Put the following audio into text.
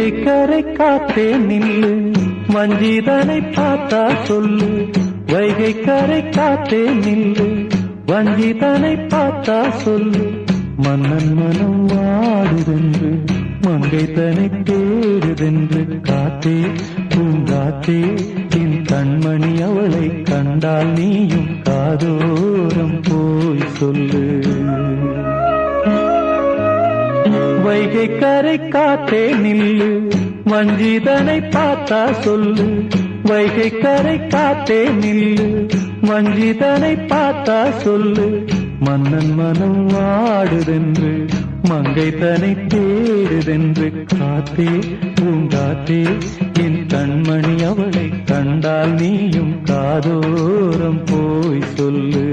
வைகை கரை காத்தே நில்லு, வஞ்சிதனை பார்த்தா சொல்லு. வைகை கரை காத்தே நில்லு, வஞ்சிதனை பார்த்தா சொல்லு. மன்னன் மனம் வாடுதென்று, மங்கை தனை தேடுதென்று. காத்தே பூங்காத்தே, என் கண்மணி அவளை கண்டால் நீயும் காதோரம் போய் சொல்லு. வைகை கரை காத்தே நில்லு, வஞ்சிதனை பார்த்தா சொல்லு. வைகை கரை காத்தே நில்லு, வஞ்சிதனை பார்த்தா சொல்லு. மன்னன் மனம் வாடுதென்று, மங்கை தனை தேடுதென்று. காத்தே பூங்காத்தே, என் கண்மணி அவளை கண்டால் நீயும் காதோரம் போய் சொல்லு.